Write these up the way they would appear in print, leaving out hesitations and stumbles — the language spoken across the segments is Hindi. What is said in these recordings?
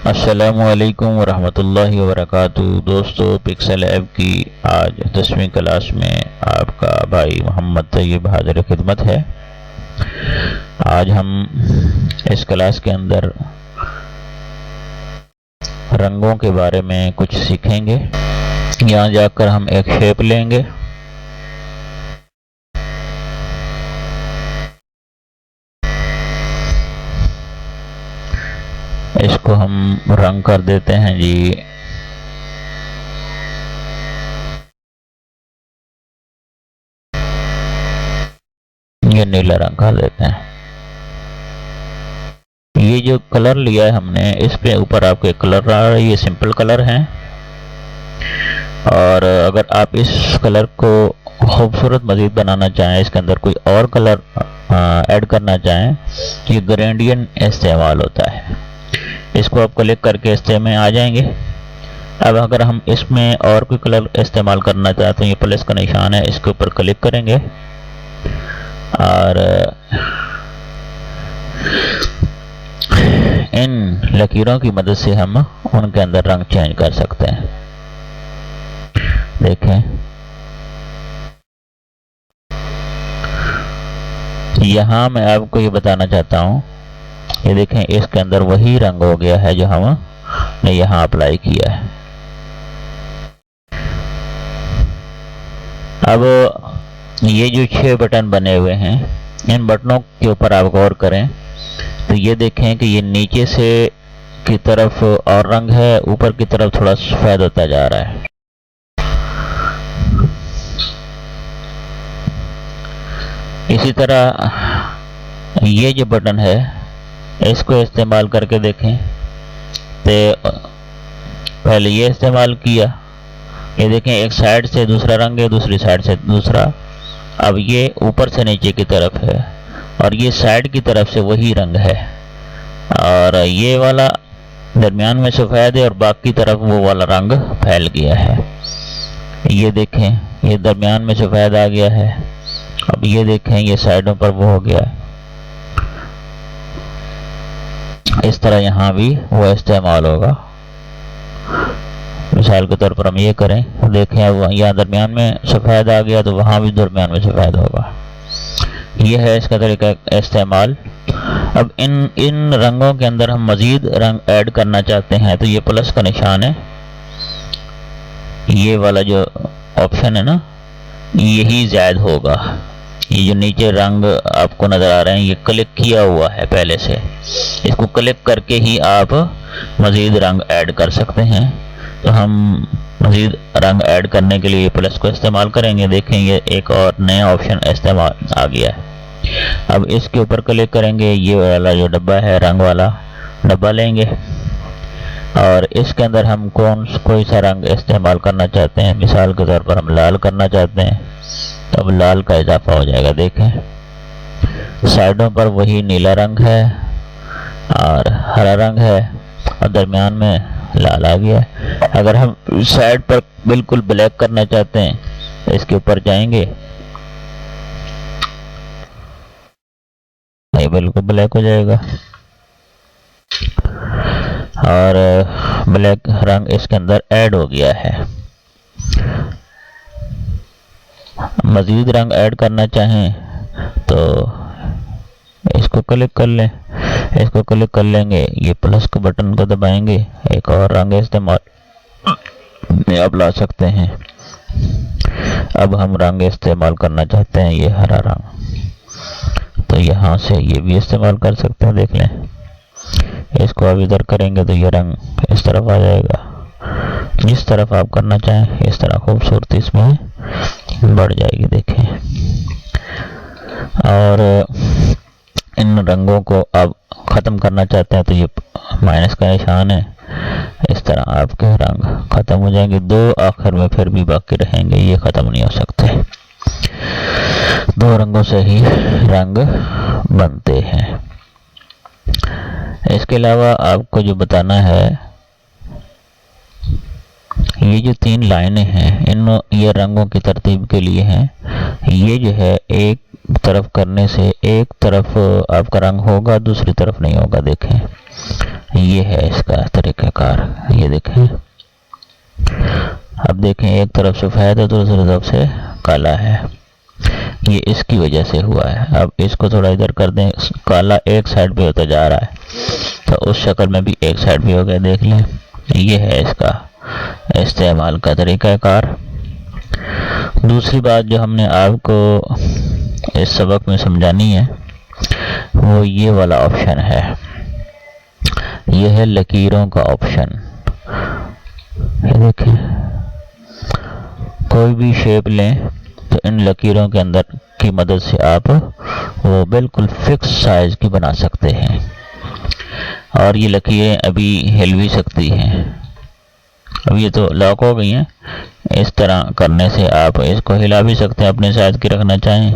अस्सलामुअलैकुम वरहमतुल्लाहि वबरकातुहू। दोस्तों, पिक्सल ऐप की आज 10वीं क्लास में आपका भाई मोहम्मद तैयब हाजिर खिदमत है। आज हम इस क्लास के अंदर रंगों के बारे में कुछ सीखेंगे। यहाँ जाकर हम एक शेप लेंगे। इसको हम रंग कर देते हैं जी ये नीला रंग कर देते हैं। ये जो कलर लिया है हमने, इस पे ऊपर आपके कलर आ रहा है, ये सिंपल कलर है। और अगर आप इस कलर को खूबसूरत मजीद बनाना चाहें, इसके अंदर कोई और कलर ऐड करना चाहें, ये ग्रेडियंट इस्तेमाल होता है। इसको आप क्लिक करके इससे में आ जाएंगे। अब अगर हम इसमें और कोई कलर इस्तेमाल करना चाहते हैं, ये प्लस का निशान है, इसके ऊपर क्लिक करेंगे और इन लकीरों की मदद से हम उनके अंदर रंग चेंज कर सकते हैं। देखें, यहां मैं आपको ये बताना चाहता हूं, ये देखें, इसके अंदर वही रंग हो गया है जो हमने यहां अप्लाई किया है। अब ये जो 6 बटन बने हुए हैं, इन बटनों के ऊपर आप गौर करें तो ये देखें कि ये नीचे से की तरफ और रंग है, ऊपर की तरफ थोड़ा सफेद होता जा रहा है। इसी तरह ये जो बटन है, इसको इस्तेमाल करके देखें तो पहले ये इस्तेमाल किया, ये देखें एक साइड से दूसरा रंग है, दूसरी साइड से दूसरा। अब ये ऊपर से नीचे की तरफ है और ये साइड की तरफ से वही रंग है, और ये वाला दरमियान में सफ़ेद है और बाकी तरफ वो वाला रंग फैल गया है। ये देखें, ये दरमियान में सफ़ेद आ गया है। अब ये देखें, ये साइडों पर वो हो गया है। इस तरह यहाँ भी वो इस्तेमाल होगा। मिसाल के तौर पर हम ये करें, देखें अब यहाँ दरमियान में सफ़ेद आ गया तो वहाँ भी दरमियान में सफ़ेद होगा। ये है इसका तरीका इस्तेमाल। अब इन रंगों के अंदर हम मज़ीद रंग ऐड करना चाहते हैं तो ये प्लस का निशान है, ये वाला जो ऑप्शन है ना, यही ज़ायद होगा। ये जो नीचे रंग आपको नज़र आ रहे हैं, ये क्लिक किया हुआ है पहले से, इसको क्लिक करके ही आप मज़ीद रंग ऐड कर सकते हैं। तो हम मज़ीद रंग ऐड करने के लिए प्लस को इस्तेमाल करेंगे। देखें, ये एक और नया ऑप्शन इस्तेमाल आ गया है। अब इसके ऊपर क्लिक करेंगे, ये वाला जो डब्बा है, रंग वाला डब्बा लेंगे और इसके अंदर हम कोई सा रंग इस्तेमाल करना चाहते हैं। मिसाल के तौर पर हम लाल करना चाहते हैं, तो अब लाल का इजाफा हो जाएगा। देखें, साइडों पर वही नीला रंग है और हरा रंग है और दरमियान में लाल आ गया है। अगर हम साइड पर बिल्कुल ब्लैक करना चाहते हैं तो इसके ऊपर जाएंगे, ये बिल्कुल ब्लैक हो जाएगा और ब्लैक रंग इसके अंदर ऐड हो गया है। मज़ीद रंग ऐड करना चाहें तो इसको क्लिक कर लें, इसको क्लिक कर लेंगे, ये प्लस के बटन को दबाएंगे, एक और रंग इस्तेमाल में आप ला सकते हैं। अब हम रंग इस्तेमाल करना चाहते हैं ये हरा रंग, तो यहाँ से ये भी इस्तेमाल कर सकते हैं। देख लें, इसको अब इधर करेंगे तो ये रंग इस तरफ आ जाएगा। जिस तरफ आप करना चाहें इस तरह खूबसूरती इसमें बढ़ जाएगी। देखें, और इन रंगों को आप ख़त्म करना चाहते हैं तो ये माइनस का निशान है, इस तरह आपके रंग ख़त्म हो जाएंगे। 2 आखिर में फिर भी बाकी रहेंगे, ये ख़त्म नहीं हो सकते। 2 रंगों से ही रंग बनते हैं। इसके अलावा आपको जो बताना है, ये जो 3 लाइनें हैं, इन ये रंगों की तरतीब के लिए हैं। ये जो है एक तरफ करने से एक तरफ आपका रंग होगा, दूसरी तरफ नहीं होगा। देखें, ये है इसका तरीका। आकार। ये देखें, अब देखें एक तरफ सफेद है तो दूसरी तरफ से काला है, ये इसकी वजह से हुआ है। अब इसको थोड़ा इधर कर दें, काला एक साइड पे होता जा रहा है तो उस शक्ल में भी एक साइड पे हो गया, देख लें। ये है इसका इस्तेमाल का तरीक़ाकार। दूसरी बात जो हमने आपको इस सबक में समझानी है वो ये वाला ऑप्शन है, ये है लकीरों का ऑप्शन। ये देखें, कोई भी शेप लें तो इन लकीरों के अंदर की मदद से आप वो बिल्कुल फिक्स साइज की बना सकते हैं, और ये लकीरें अभी हिल भी सकती हैं। अब ये तो लॉक हो गई हैं, इस तरह करने से आप इसको हिला भी सकते हैं अपने साइज की रखना चाहें।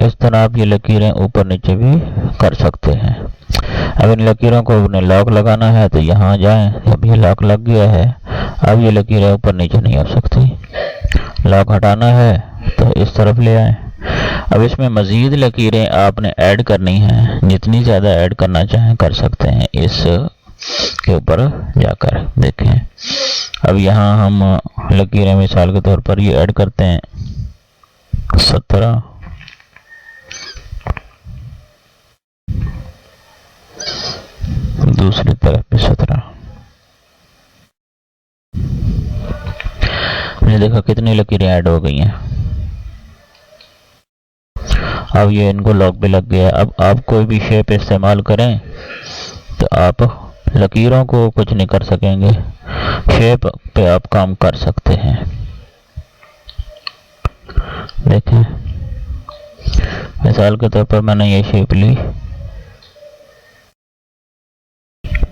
इस तरह आप ये लकीरें ऊपर नीचे भी कर सकते हैं। अब इन लकीरों को अपने लॉक लगाना है तो यहाँ जाएं, अब ये लॉक लग गया है, अब ये लकीरें ऊपर नीचे नहीं हो सकती। लॉक हटाना है तो इस तरफ ले आएं। अब इसमें मज़ीद लकीरें आपने ऐड करनी हैं, जितनी ज़्यादा ऐड करना चाहें कर सकते हैं इस के ऊपर जाकर। देखें, अब यहाँ हम लकीरें मिसाल के तौर पर ये ऐड करते हैं 17, दूसरी तरफ भी 17। मैंने देखा कितनी लकीरें ऐड हो गई हैं। अब ये इनको लॉक भी लग गया। अब आप कोई भी शेप इस्तेमाल करें तो आप लकीरों को कुछ नहीं कर सकेंगे, शेप पे आप काम कर सकते हैं। देखें, मिसाल के तौर पर मैंने ये शेप ली,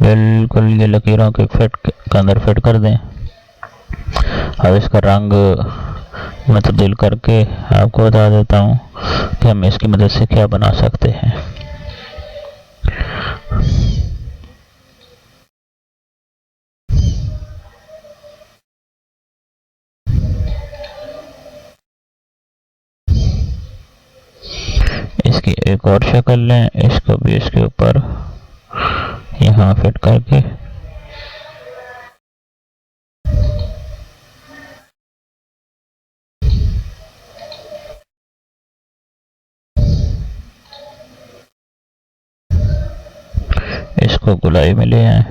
बिल्कुल ये लकीरों के फिट के अंदर फिट कर दें। अब इसका रंग मैं तब्दील करके आपको बता देता हूँ कि हम इसकी मदद से क्या बना सकते हैं। इसकी एक और शक्ल लें, इसको भी इसके ऊपर यहाँ फिट करके इसको गुलाई में ले आए।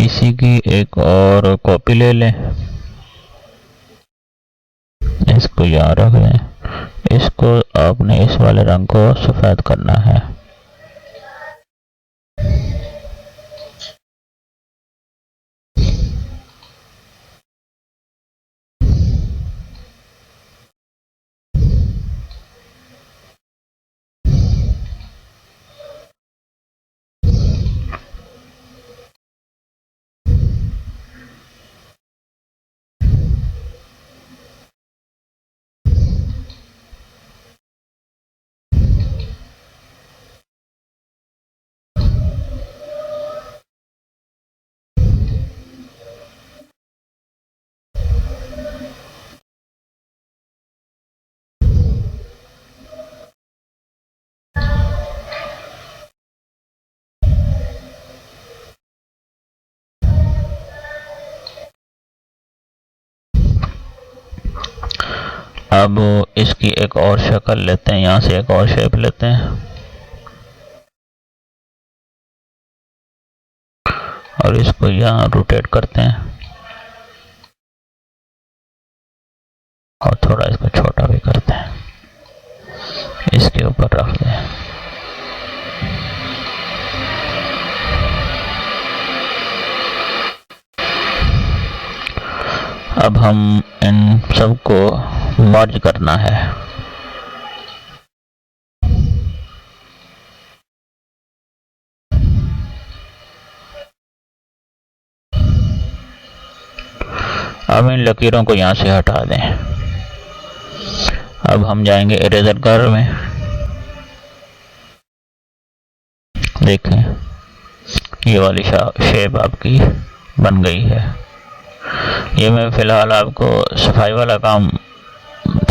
इसी की एक और कॉपी ले लें, इसको यहाँ रख दें। इसको आपने इस वाले रंग को सफ़ेद करना है। अब इसकी एक और शक्ल लेते हैं, यहाँ से एक और शेप लेते हैं और इसको यहाँ रोटेट करते हैं और थोड़ा इसको छोटा भी करते हैं, इसके ऊपर रख दें। अब हम इन सबको मर्ज करना है। अब इन लकीरों को यहाँ से हटा दें। अब हम जाएंगे इरेजर कलर में। देखें, ये वाली शेप आपकी बन गई है। ये मैं फ़िलहाल आपको सफाई वाला काम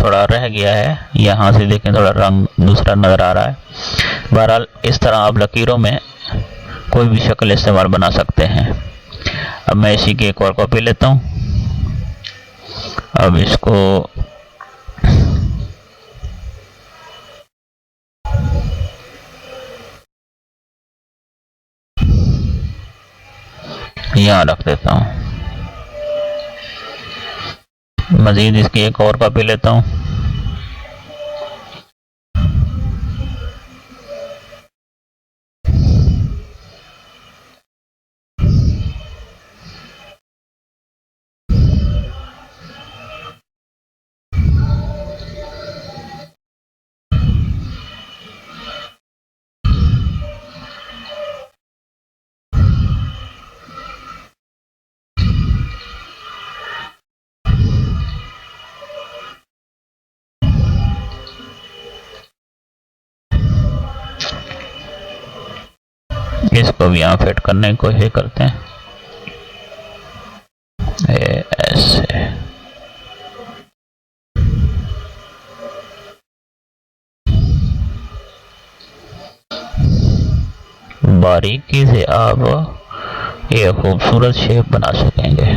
थोड़ा रह गया है, यहाँ से देखें थोड़ा रंग दूसरा नज़र आ रहा है। बहरहाल इस तरह आप लकीरों में कोई भी शक्ल इस्तेमाल बना सकते हैं। अब मैं इसी की एक और कॉपी लेता हूँ। अब इसको यहाँ रख देता हूँ। मज़ीद इसकी एक और कॉपी लेता हूँ। इसको भी यहाँ फिट करने की कोशिश करते हैं। ऐसे बारीकी से आप ये खूबसूरत शेप बना सकेंगे।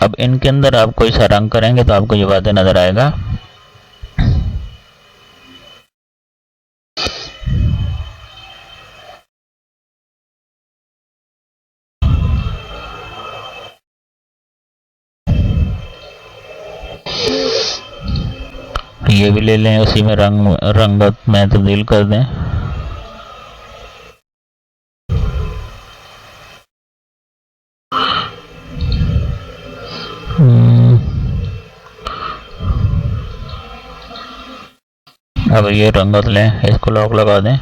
अब इनके अंदर आप कोई सा रंग करेंगे तो आपको ये वादे नजर आएगा। ये भी ले लें, उसी में रंगत में तब्दील कर दें। अब ये रंगत लें, इसको लॉक लगा दें।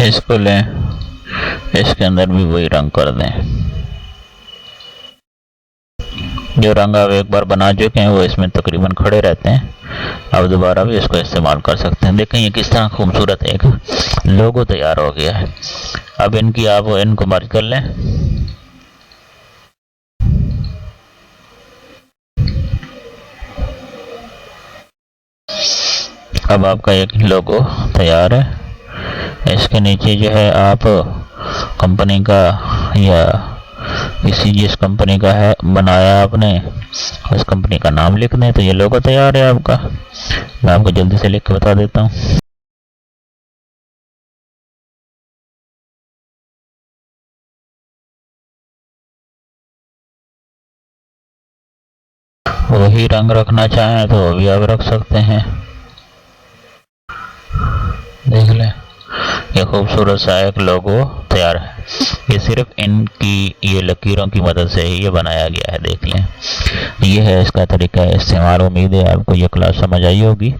इसको लें, इसके अंदर भी वही रंग कर दें। जो रंग आप एक बार बना चुके हैं वो इसमें तकरीबन खड़े रहते हैं। आप दोबारा भी इसको इस्तेमाल कर सकते हैं। देखें ये किस तरह खूबसूरत एक लोगो तैयार हो गया है। अब इनको मर्ज कर लें। अब आपका एक लोगो तैयार है। इसके नीचे जो है आप कंपनी का या किसी जिस कंपनी का है बनाया आपने उस कंपनी का नाम लिख दें तो ये लोगो तैयार है आपका। मैं आपको जल्दी से लिख के बता देता हूँ। वही रंग रखना चाहें तो भी आप रख सकते हैं। देख लें ये खूबसूरत सा एक लोगो तैयार है। ये सिर्फ इनकी ये लकीरों की मदद से ही ये बनाया गया है। देख लें ये है इसका तरीका इस्तेमाल। उम्मीद है आपको ये क्लास समझ आई होगी।